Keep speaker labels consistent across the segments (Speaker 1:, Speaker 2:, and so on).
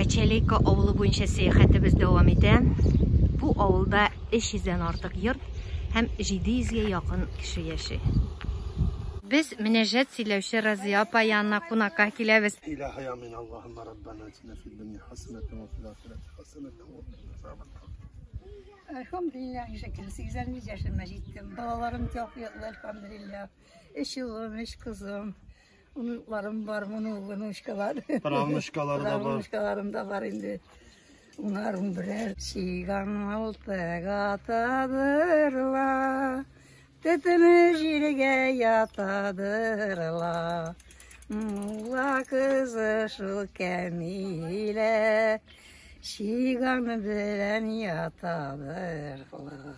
Speaker 1: Качалейка авылы буенча сәяхәтебез дәвам итә. Бу авылда 300-дән артык йорт һәм 700-гә якын кеше яши. Без Мөнәҗәт сөйләүче Разия апа янына кунакка киләбез.
Speaker 2: İlahi amin. Allahümme Rabbena etine fid dünya haseneten ve fil ahireti haseneten ve qina azaban.
Speaker 3: Elhamdülillah şükür. 80 yaşıma gittim. Balalarım çok yatlı elhamdülillah. Eşim, eş kızım. Unutlarım var, unuşkalar.
Speaker 2: Pramuşkaları da var.
Speaker 3: Pramuşkalarım da var indi. Onların birer şigan altıga tadırla. Tetini jirge yatadırla. Mulla kızı şu kemile. Şigan bilen yatadırla.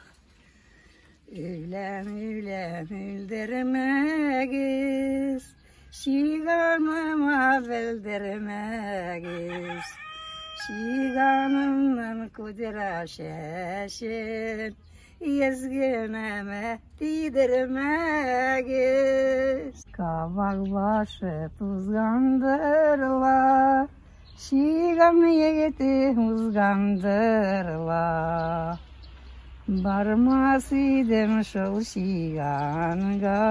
Speaker 3: Ülem üldermegiz. Şiganıma bildirmegiz. Şiganımdan kudra şeşin. Yezgineme didirmegiz. Kavak başı tuzgandırla. Şigan yegeti uzgandırla. Barmasıydım şol şiganga.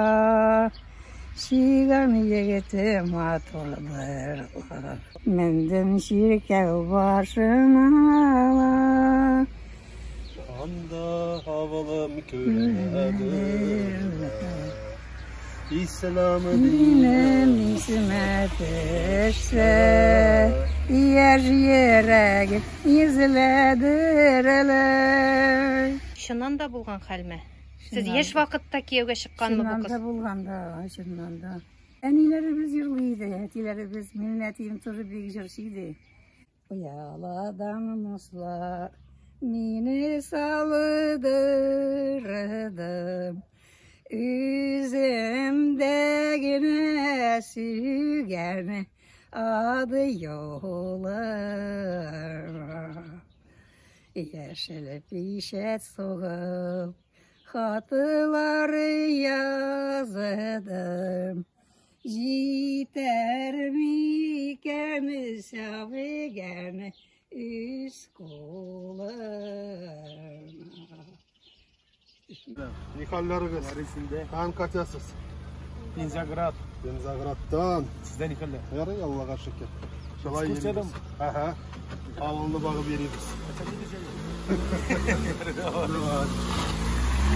Speaker 3: Şigan yegeti matoludırla. Menden şirkev başına.
Speaker 2: Anda havalı müküledir. İslam'ı
Speaker 3: Dinem ismet eşse. Yer yere izledirler.
Speaker 1: Шуннан да булган хәлме? Сез яшь вакытта кияүгә чыкканмы бу кыз?
Speaker 3: Şundan da bulganda, şundan da. Enilerimiz yırlıydı, etilerimiz, minnetim turu bir jırşıydı. Uyaladan muslar, mini salıdırdım. Üzümdegine sügen adı yollar. Yeşil pişet soğuk, hatıları yazdım. Jiter mi kemisavigen üst kollarına.
Speaker 2: Nihallarınız. Kan kaçasız?
Speaker 4: Benzagrat.
Speaker 2: Benzagrat'tan.
Speaker 4: Sizden Nihaller.
Speaker 2: Yarın Allah'a şükür. Şalay
Speaker 4: Ekskursiya da
Speaker 2: yerimiz.
Speaker 4: mı?
Speaker 2: Aha. Alınlı bağı veririz.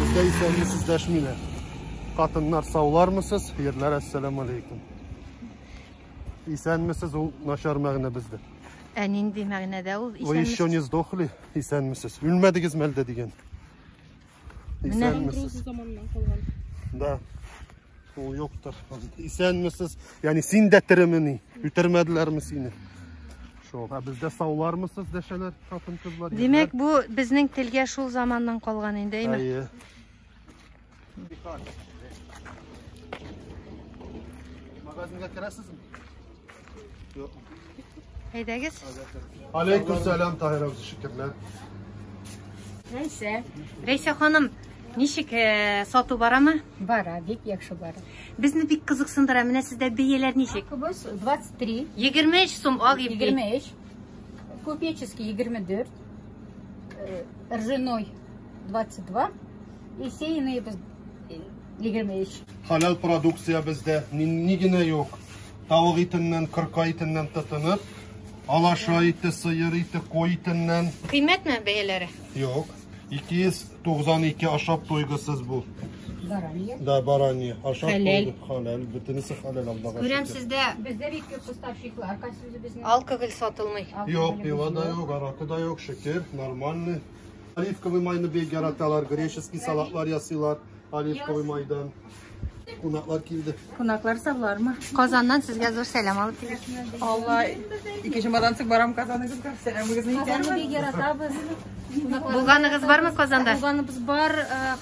Speaker 2: Bizde ise sizleşmeyle. Katınlar sağlar mısınız? Yerler esselamu aleyküm. İsen misiniz? O naşar məğne bizde.
Speaker 1: Нинди мәгънәдә ул?
Speaker 2: O еще не сдохли. İsen misiniz? Ülmediniz mi elde diyen? İsen misiniz? Da. O yoktur. İsen misiniz? Yani sindettirimini. Ütermediler mi seni? Şu, ha bizde sağlar mısınız deşeler katın kızlar?
Speaker 1: Демәк, бу безнең телгә шул заманнан калган инде, әйме?
Speaker 2: Ayı. Magazinge kirəsiz mi? Yok.
Speaker 1: Әйдәгез.
Speaker 2: Aleykümselam Tahir abi, şükürler.
Speaker 3: Neyse,
Speaker 1: Рәйсә ханым, ничек сату барамы?
Speaker 3: bara, bek yakşı bara.
Speaker 1: Безне бик кызыксындыра. Менә сездә бәяләр ничек?
Speaker 3: Kubus 23,
Speaker 1: 23 сум ак ипи.
Speaker 3: 23, купеческий 24, ржаной 22 и сеянные 23.
Speaker 2: Halal produksiya bizde nigine yok. Tavuk itinden, kırka itinden tutunup, alaşa iti, sıyır iti, koy itinden
Speaker 1: Кыйммәтме бәяләре?
Speaker 2: yok. 292 aşap toygusuz bu.
Speaker 3: Baraniye.
Speaker 2: Da baraniye. Aşap
Speaker 1: Halal.
Speaker 2: toygu. Halal. Bütünüsü halal Allah'a
Speaker 1: Күрәм
Speaker 2: şükür.
Speaker 1: сездә
Speaker 3: Bizde bir köp поставщикlar, kaçsızı bizim.
Speaker 1: алкоголь сатылмый.
Speaker 2: Yok, piva da yok, arakı da yok, şeker, normalni. Оливковый mayını bir yaratalar, greşeski salatlar yasıyorlar. Оливковый maydan. Kunaklar kildi.
Speaker 3: Konaklar savlar mı?
Speaker 1: Казаннан сезгә зур сәлам алып киләм.
Speaker 3: Allah, iki şumadan sık baram kazanırız. Selamımızı
Speaker 5: Казанны бик яратабыз.
Speaker 1: Булганыгыз бармы Казанда?
Speaker 5: Булганыбыз бар,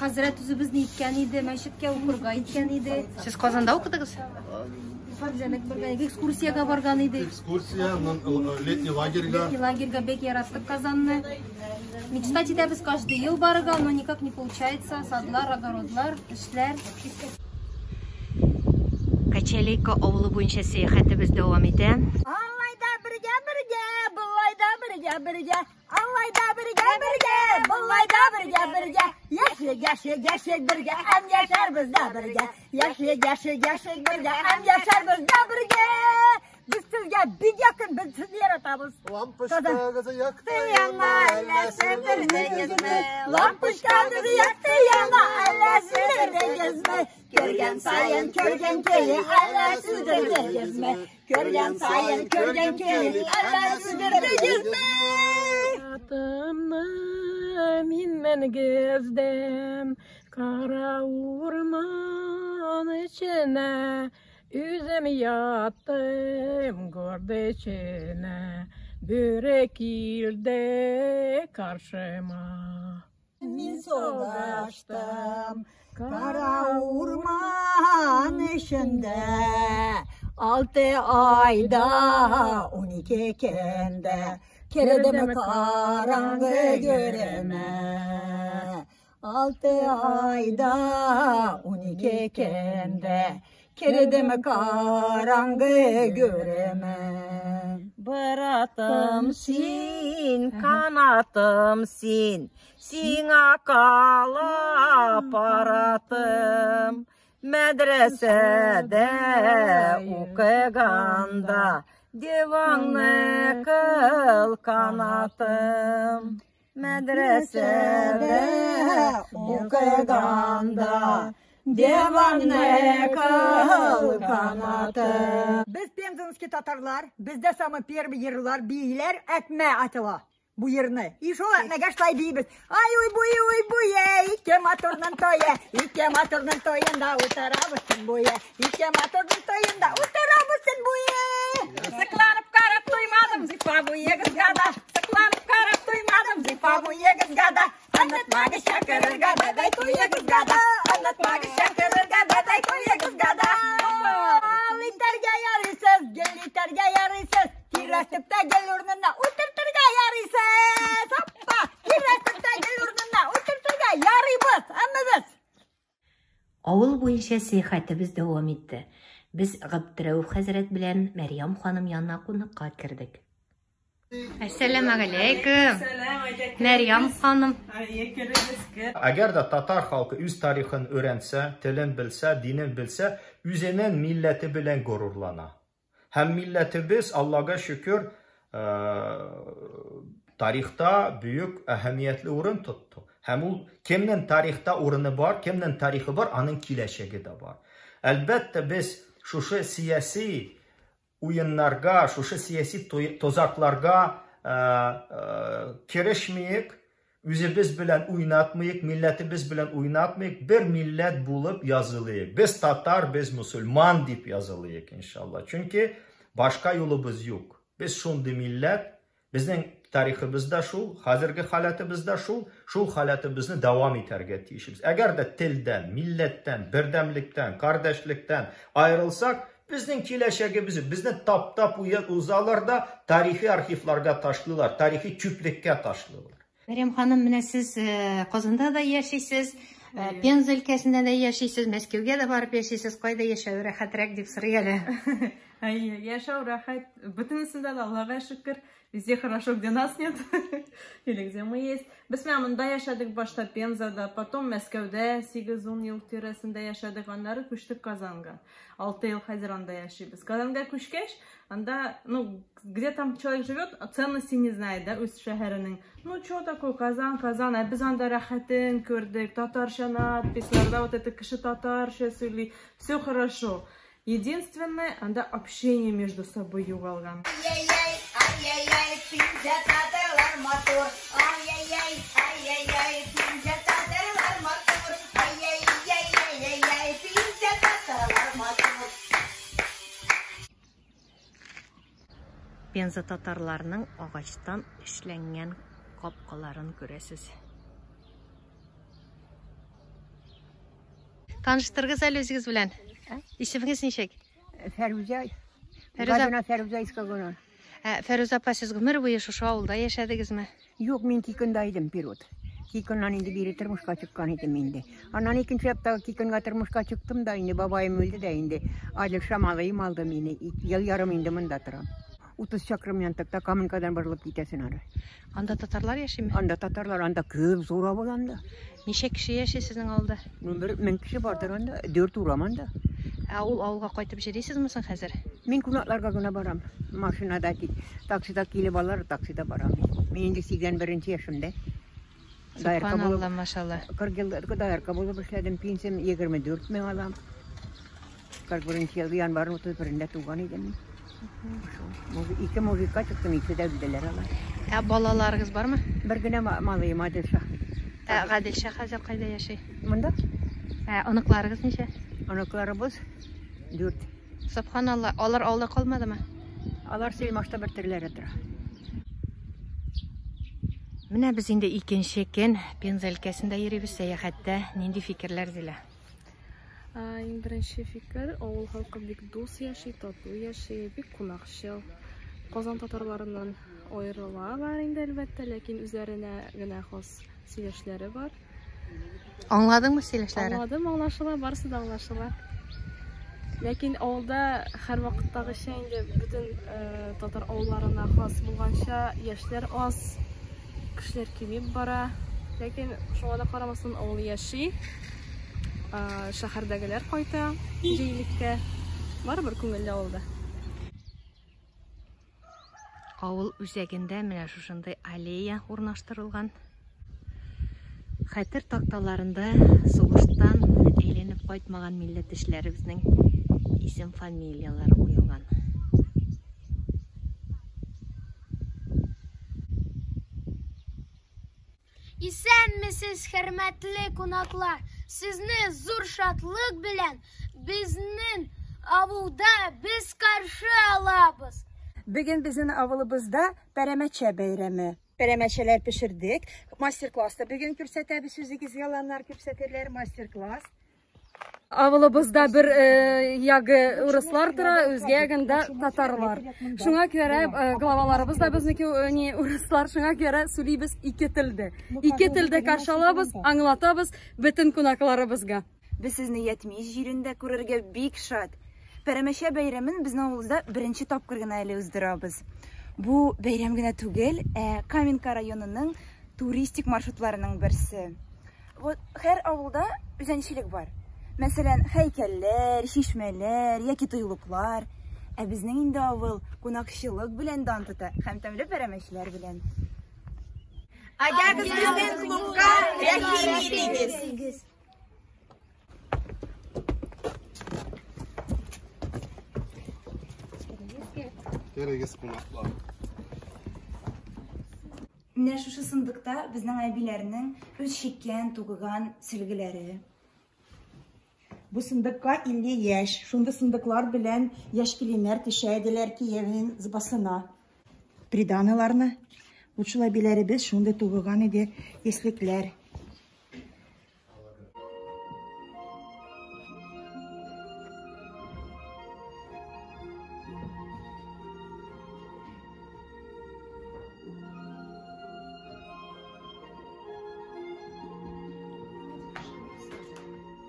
Speaker 5: хәзрәт үзебезне иткән иде, мәчеткә укырга иткән иде.
Speaker 1: Сез Казанда укыдыгыз?
Speaker 5: Фарҗанак барган, экскурсиягә барган иде.
Speaker 2: Экскурсия, летний лагерьга.
Speaker 5: Лагерьгә бик яраттык Казанны. Мечтать итәбез каждый ел барырга, но никак не получается. Садлар, огородлар, эшләр.
Speaker 1: Качалейка авылы буенча сәяхәтебез дәвам итә.
Speaker 3: Аллайда бергә, былай birge, Allah'da birge, Bulayda birge, yaşık birge, hem yaşar bizde birge, yaşık birge, hem yaşar bizde birge. Biz sizge bir yakın, biz sizni yaratabız.
Speaker 2: Lampochkagızı yaktı
Speaker 3: yana, ellesi gezme. Lampochkagızı yaktı yana, ellesi gezme. Körgen sayın, körgen keyi, ellesi gezme. Körgen sayın, körgen keyi, ellesi gezme.
Speaker 6: Hayatımda minmen gezdim, kara orman içine. Üzüm yattım gördü içine, börek ilde karşıma.
Speaker 3: Min soğaçtım, kara orman içinde. 6 ayda 12 kende, keredemi karanlığı göreme. 6 ayda 12 kende, keredemi karanlığı göremem.
Speaker 6: Bıratım sin, kanatım sin, sina kala paratım. Medresede okuyanda, divanlı kıl kanatım. Medresede okuyanda, divanlı kıl kanatım.
Speaker 3: Biz Penzanski Tatarlar, bizde samı первый yırlar, biyler etme atıla bu yerini. İş o etme geçlay biyiz. Ay uy buye, iki motordan toyunda utarabısın buye. İki motordan toyunda utarabısın buye. Sıklanıp karap duymadım zifa buye kızgada. Sıklanıp karap duymadım zifa buye kızgada. Anlatmağı şakırır gada day kuye kızgada. Anlatmağı şakırır gada day kuye kızgada. Literge yarısız, gel literge yarısız. Kirastıpta gel urnuna uturturga yarısız. Hoppa, kirastıpta gel urnuna uturturga yarıyız. Anladınız?
Speaker 1: Авыл буенча сәяхәтебез дәвам итте. Без Габдрәүф хәзрәт белән Мәрьям ханым янына кунакка кирдек. Әссәламу алейкум. Мәрьям ханым.
Speaker 4: Agar da Tatar halkı üz tarixini öğrense, tilini bilse, dinini bilse, üzerinin milleti bilen gururlana. Hem milletimiz Allah'a şükür tarihte büyük ehemmiyetli orun tuttu. Hem o kimden tarihte orunu var, kimden tarihi var, onun kileşegi de var. Elbette biz şu siyasi oyunlarga, şu siyasi tozaklarga kirişmeyik, üzümüz bilen oynatmayık, milletimiz bilen oynatmayık, bir millet bulup yazılıyık. Biz Tatar, biz Müslüman deyip yazılıyık inşallah. Çünkü başka yolumuz yok. Biz şundi millet, bizden tariximizde şu, hazırki halatımızda şu halatımızı devam ederge tiyişimiz. Eğer de tilden, milletten, birdemlikten, kardeşlikten ayrılsak, bizden kileşegimizi, bizden tap uzalarda tarihi arxivlarga taşlılar, tarihi küplükке taşlılar.
Speaker 1: Мәрьям ханым, менә сез Казанда да яшисез, Пенза өлкәсендә дә яшисез, Мәскәүгә дә барып яшисез. Кайда яшәү рәхәтрәк дип сорый әле.
Speaker 6: Яшәү рәхәт. Бөтенесендә дә Аллага шөкер. Везде хорошо, где нас нет. Или где мы есть. Без монда яшәдек башта Пензада, потом Мәскәүдә 8-10 ел тирәсендә яшәдек, аннары күчтек Казанга. 6 ел Хәзранда яшибез. Казанга күчкәч, анда, ну, где там человек живет, ценности не знает, да, үз шәһәренең. Ну, что такое Казан, а без анда рәхәтен күрдек, татарча надписларда, вот это кеше татарча сөйли, все хорошо. Единственное, анда общение между собой югалган.
Speaker 3: Ай-яй-яй, Пенза татарлар мотор. Ай-яй-яй, Пенза татарлар мотор. Ай-яй-яй, Пенза татарлар мотор.
Speaker 1: Пенза татарларының агачтан эшләнгән капкаларын күрәсез. Таныштырыгыз әле үзегез белән. Исемегез ничек?
Speaker 3: Фәрүзә.
Speaker 1: Фәрүзә.
Speaker 3: Фәрүзә искаган.
Speaker 1: Фәрүзә апа, сез гомер буе шушы авылда яшәдегезме?
Speaker 3: Юк, мин Кикында идем период. Кикыннан инде бире тормышка чыккан идем инде. Аннан икенче апта Кикынга тормышка чыктым да инде бабаем үлде дә инде. Аҗыл Шамалыйм алды мине. 2 ел ярым инде монда торам. 30 чакрым янтыкта Каменкадан барылып китәсен ары.
Speaker 1: Анда татарлар яшиме?
Speaker 3: Анда татарлар, анда көп зура буланда.
Speaker 1: Ничә кеше яши сезнең авылда?
Speaker 3: Бер 1000 кеше бардыр анда, 4 ураманда.
Speaker 1: Ул авылга кайтып җирисезме соң хәзер?
Speaker 3: Мин кунакларга гына барам. Машинада таксида килеп алар, таксида барам. Мин инде 81 яшымда.
Speaker 1: Субханалла, машалла.
Speaker 3: 40 елда даярка булып эшләдем, пенсиям 24 мең алам. 41 елда январь 31-дә туган идем. Ике мужикка чыктым, ике дә үлделәр алар.
Speaker 1: Балаларыгыз бармы?
Speaker 3: Бер генә малыем Гадилша.
Speaker 1: Гадилша хәзер кайда яши?
Speaker 3: Монда?
Speaker 1: Оныкларыгыз ничә?
Speaker 3: Оныкларыбыз 4.
Speaker 1: Субханалла, алар авылда калмадымы?
Speaker 3: Алар Сельмашта бертерләре тора.
Speaker 1: Менә без инде икенче көн Пенза өлкәсендә йөрибез сәяхәттә. Нинди фикерләр зилә?
Speaker 7: Иң беренче фикер, авыл халкы бик дус яши, тату яши, бик кунакчыл. Казан татарларыннан аерылалар инде әлбәттә, ләкин үзләренә генә хас сөйләшләре бар.
Speaker 1: Аңладыңмы сөйләшләрен?
Speaker 7: Аңладым, аңлашыла, барысы да аңлашыла. Ләкин авылда һәр вакыттагыча инде бөтен татар авылларына хас булганча яшьләр аз, кешеләр кимеп бара. Ләкин шуңа да карамастан авыл яши. Шәһәрдәгеләр кайта җәйлеккә. Барыбер күңелле авылда.
Speaker 1: Авыл үзәгендә менә шушындай аллея урнаштырылган. Хәтер такталарында сугыштан әйләнеп кайтмаган милләттәшләребезнең исем фамилиялары куелган.
Speaker 8: Исәнмесез, хөрмәтле кунаклар! Сезне зур шатлык белән безнең авылда без каршы алабыз.
Speaker 3: Бүген безнең авылыбызда Пәрәмәчә бәйрәме. Пәрәмәчәләр пешердек. Мастер-класста бүген күрсәтәбез, үзегез яланнар күрсәтәләр, мастер-класс.
Speaker 7: Авылыбызда бер ягы урыслар тора, үзгә ягында татарлар. Шуңа күрә главаларыбыз да безнеке урыслар, шуңа күрә сөйлибез ике телдә. Ике телдә каршы алабыз, аңлатабыз бөтен кунакларыбызга.
Speaker 9: Без сезне Ятмиш җирендә күрергә бик шат. Пәрәмәчә бәйрәмен безнең авылда беренче тапкыр гына әле уздырабыз. Бу бәйрәм генә түгел, Каменка районының туристик маршрутларының берсе. Вот һәр авылда үзенчәлек бар. Мәсәлән, һәйкәлләр, шишмәләр, яки тойлыклар. Безнең инде авыл кунакчылык белән дан тота, һәм тәмле пәрәмәчләр белән.
Speaker 3: Агагыз безнең клубка рәхим итегез.
Speaker 2: Керегез кунаклар.
Speaker 9: Менә шушы сындыкта безнең әбиләрнең үз чиккән, тугыган сөлгеләре.
Speaker 3: Бу сындыкка 50 яшь. Шунда сындыклар белән яшь киленнәр төшәделәр киевнең збасына. Приданаларны. Учула биләребез шунда тугыган иде еслекләр.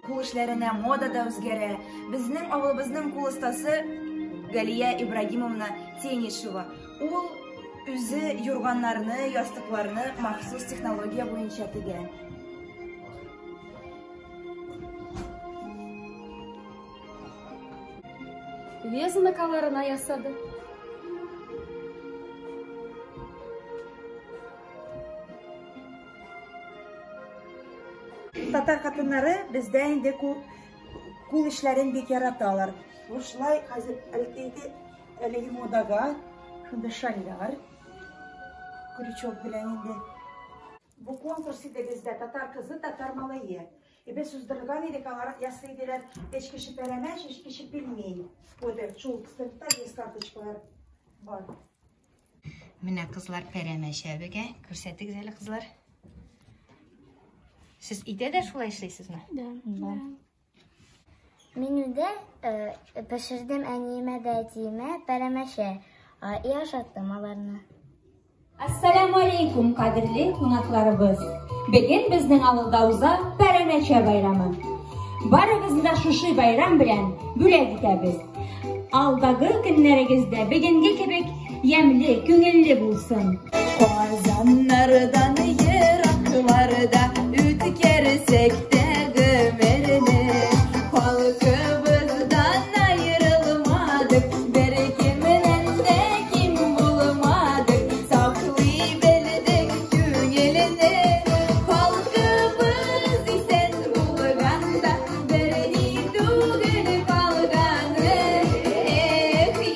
Speaker 9: Кул эшләренә мода да үзгәрә. Безнең авылыбызның кул остасы Галия Ибрагимовна Тенишева. Ул үзе юрганнарны, ястыкларны махсус технология буенча тегән.
Speaker 7: Вязанкаларына ясады.
Speaker 3: Татар хатыннары бездә инде кул эшләрен бик яраталар. Бушлай хәзер әлеге модага шунда шальлар, крючок белән инде. Бу конкурс иде бездә татар кызы, татар малае. Без уздырган идек, алар ясыйдылар, эч кеше пәрәмәч, эч кеше пельмень. Ода шул кыстыкта без карточкалар бар.
Speaker 1: Менә кызлар пәрәмәчәбегә күрсәтик әле кызлар. Siz ide de şulay eşleysizmi?
Speaker 8: Да. Menüde pişirdim enime de etime pəremeşe. Yaşattım alarını.
Speaker 10: Assalamu alaikum kadirli konaklarımız. Bugün bizden avıldağızda Pəremeçə bayramı. Barımızda şuşu bayram bilen büle gidəbiz. Aldağı günlərinizdə bugünkü kebek yemli, köngüllü bulsun.
Speaker 9: Kazanlardan yıraklarda ütkersek de gömerini, halkımızdan ayrılmadık, berkiminden de kim bulmadık, saklayıverdik köngülünü, halkımız isen bulganda, berini tugül kalganı,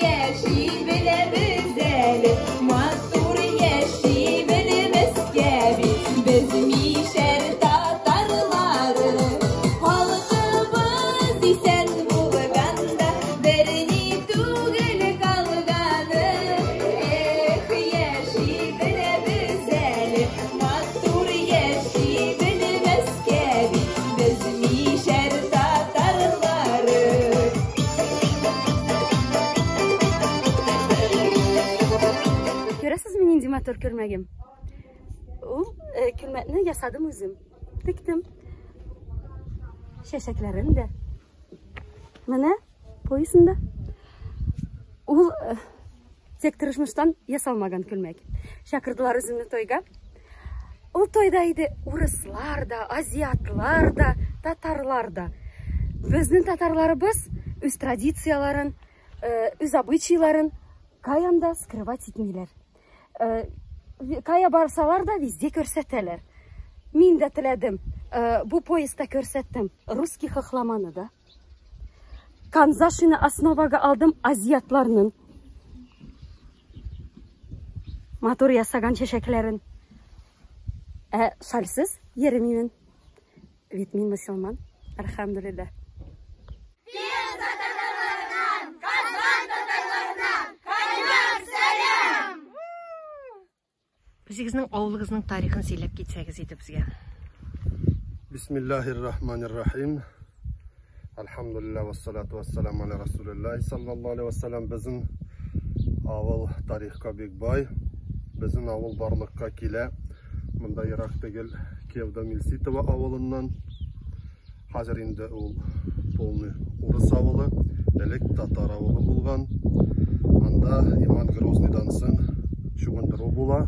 Speaker 9: yaşi bile bizeli, matur yaşi bilmez gibi, bizim şer tatarları, halkımız isen bulganda, berini tugül kalganı, yaşi bile bizeli, matur yaşi bilmez gibi, bizim şer tatarları.
Speaker 7: Görəsiz min indimatör körməyim. Ул külmətini yasadım özüm. Diktim. Şəşəklərini də. Mənə boyusunda. Ул тек тырышмыштан ясалмаган külmək. Шақырдылар өзімні тойға. Ул тойда иде урыслар да, азиатлар да, татарлар да. Біздің татарларыбыз өз традицияларын, өз обычайларын каянда скрывать етмейлер. Кая барсалар да везде көрсетелер. Мин де тіледім, bu поезда көрсеттім русский хохламаны да. Канзашыны основаға алдым азиатларының. Матур ясаган шешеклерін. Шальсыз еремеймін. Вет мен мұсылман. Алхамдулилля.
Speaker 1: Өзіңіздің ауылыңыздың тарихын сөйлеп кетсеңіз еді бізге.
Speaker 2: Bismillahirrahmanirrahim. Alhamdulillah ve salatu ve selamu ala Resulullah sallallahu aleyhi ve sellem. Bizim avul tarihka bek bay. Bizim avul barlıkka kile. Mında Irak tegel Kevda Milsitova avulundan. Hazır indi ol polni Urus avulu. Elek Tatar avulu bulgan. Anda İman Grozny'dan soň şugundur o bula.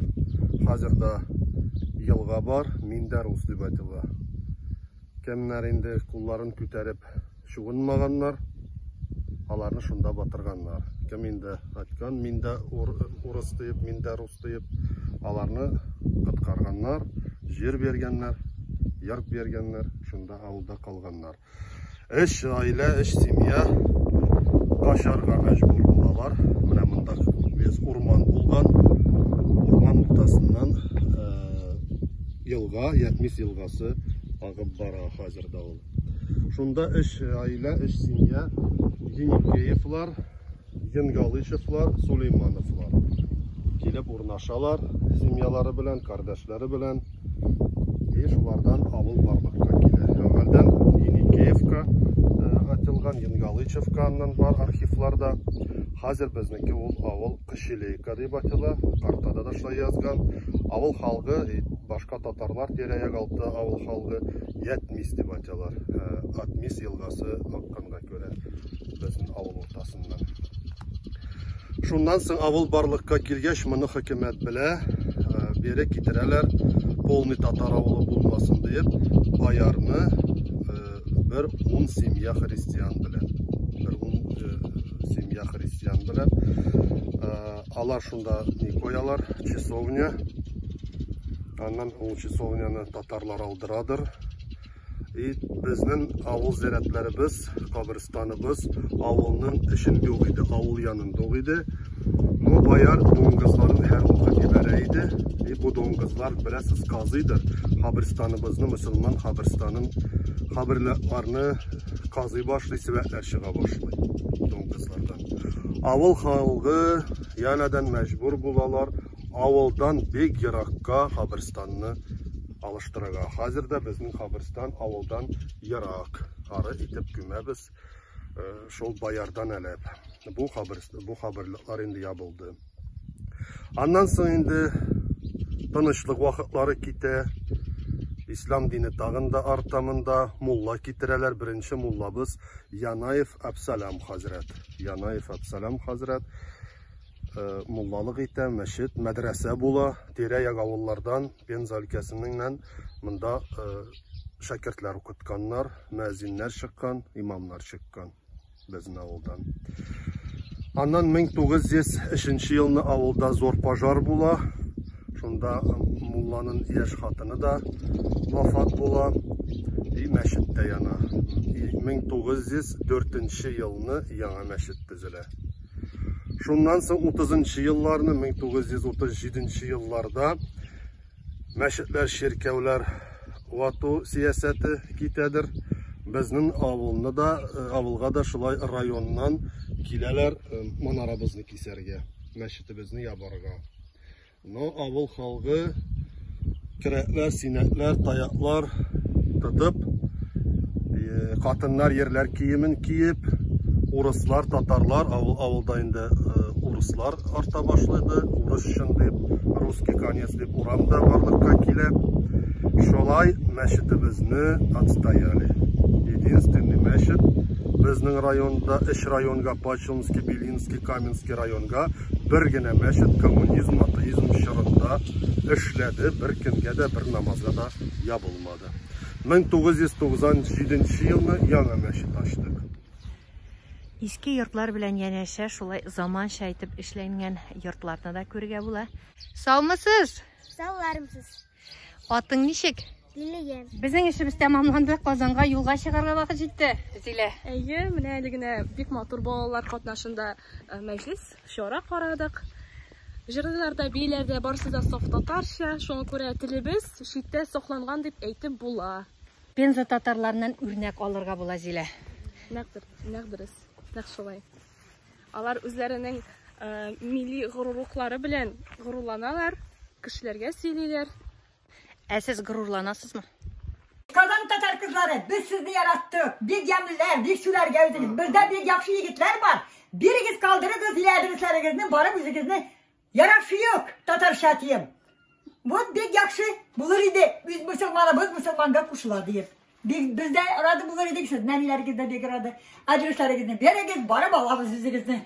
Speaker 2: Hazırda yılga var. Minder Rus dep aytыла. Кемнәр инде кулларын күтәреп шугынмаганнар, аларны шунда батырганнар. Кем инде айткан, миндә урыс дип, миндә рус дип, аларны кыткарганнар, жер бергәннәр, ярк бергәннәр, шунда авылда калганнар. Эш аилә, эш семья кашарга мәҗбүр булалар. Менә монда без урман булган, урман уртасыннан елга, Ятмис елгасы агып бара хәзердә ул. Шунда эш аилә, эш семья, Еникеевлар, Енгалышевлар, Сулеймановлар килеп урнашалар, семьялары белән, кардәшләре белән. Шулардан авыл барлыкка килә. Әввәлдән Еникеевка атылган, Енгалышевканнан бар архивларда. Хәзер безнеке ул авыл Кышелейка дип атыла, картада да шулай язган. Авыл халкы, башка татарлар тирә-як алты авыл халкы Ятмис дип аталар. Атмис елгасы акканга күрә безнең авыл уртасыннан. Шуннан соң авыл барлыкка килгәч, моны хөкүмәт белә, бере китерәләр, полный татар авылы булмасын дип, баярны бер 10 семья христиан белән. Семья христиан белән. Алар шунда ни коялар, часовня. Аннан ул часовняны татарлар алдырадыр. И безнең авыл зиратларыбыз, кабырстаныбыз авылның эшендә ук иде, авыл янында ук иде. Ну баяр доңгызларын һәр вакыт ибәрә иде. И бу доңгызлар берәсез казыйдыр. Кабырстаныбызны мөселман кабырстанын кабырларны казый башлый, сәбәтләр чыга башлый доңгызлардан. Авыл халкы янәдән мәҗбүр булалар авылдан бик еракка кабырстанны алыштырырга. Хәзердә безнең кабырстан авылдан ерак. Ары итеп күмәбез. Шул баярдан әлеп. Бу хәбәрләр инде ябылды. Аннан соң инде тынычлык вакытлары китә. İslam dini tağında artamında mulla kitirələr. Birinci mullabız Yanayev Absalam Hazret. Yanayev Absalam Hazret. mullalık итә, мәчет, мәдрәсә була. Тирә-як авыллардан, Пенза өлкәсеннән монда шәкертләр укытканнар, мәзиннәр чыккан, имамнар чыккан безнең авылдан. Аннан 1903 елны авылда зур пожар була. Шунда мулланың яшь хатыны да вафат була. И мәчеттә яна. 1904 елны яңа мәчет төзелә. Шуннан соң 30-нчы елларны 1937 елларда мәчетләр, ширкәүләр вату сиясәте китәдер. Безнең авылга да шулай районнан киләләр манарабызны кисәргә, мәчетебезне ябарга. Но авыл халкы керәкләр, синәкләр, таяклар тотып, хатыннар ерләр киемен киеп, урыслар, татарлар, авылда инде урыслар арта башлады, урыс өчен дип, русский конец дип урамда барлыкка килә. Шулай мәчетебезне отстояли. Единственный мәчет безнең районда, 3 районга, Пачинский, Белинский, Каменский районга бер генә мәчет коммунизм, атеизм чорында эшләде, бер кемгә дә, бер намазга да ябылмады. 1997 елны яңа мәчет ачтык.
Speaker 1: Иске йортлар белән янәшә, шулай заманча итеп эшләнгән йортларны да күрергә була. Саумысыз?
Speaker 8: Сауларымсыз.
Speaker 1: Атың ничек?
Speaker 8: Дилегем.
Speaker 7: Безнең эшебез тәмамланды, Казанга юлга чыгарга вакыт җитте.
Speaker 1: Зилә.
Speaker 11: Әйе, менә әле генә бик матур балалар катнашында мәҗлес, шара карадык. Җырларда, бийләрдә барысы да саф татарча, шуңа күрә телебез читтә сакланган дип әйтеп була.
Speaker 1: Пенза татарларынан үрнәк алырга була, Зилә.
Speaker 11: Нәкъ шулай. Алар үзләренең милли горурлыклары белән горурланалар, кешеләргә сөйлиләр.
Speaker 1: Ә сез горурланасызмы?
Speaker 3: Kazan Tatar kızları, biz sizi yarattık. Big yemliler, big şular geldiniz. Bizde big yakşı yigitler var. Biriniz kaldırırız, ilerdirislerinizi, barı müziğinizi. Yaraşı yok, Tatar şatiyim. Bu big yakşı bulur idi. Biz Müslüman'a kuşula deyip. Bizde aradı bulur idik siz. Nenilerinizde big aradı. Acırışlarınızı. Biriniz barı bağlamız müziğinizi.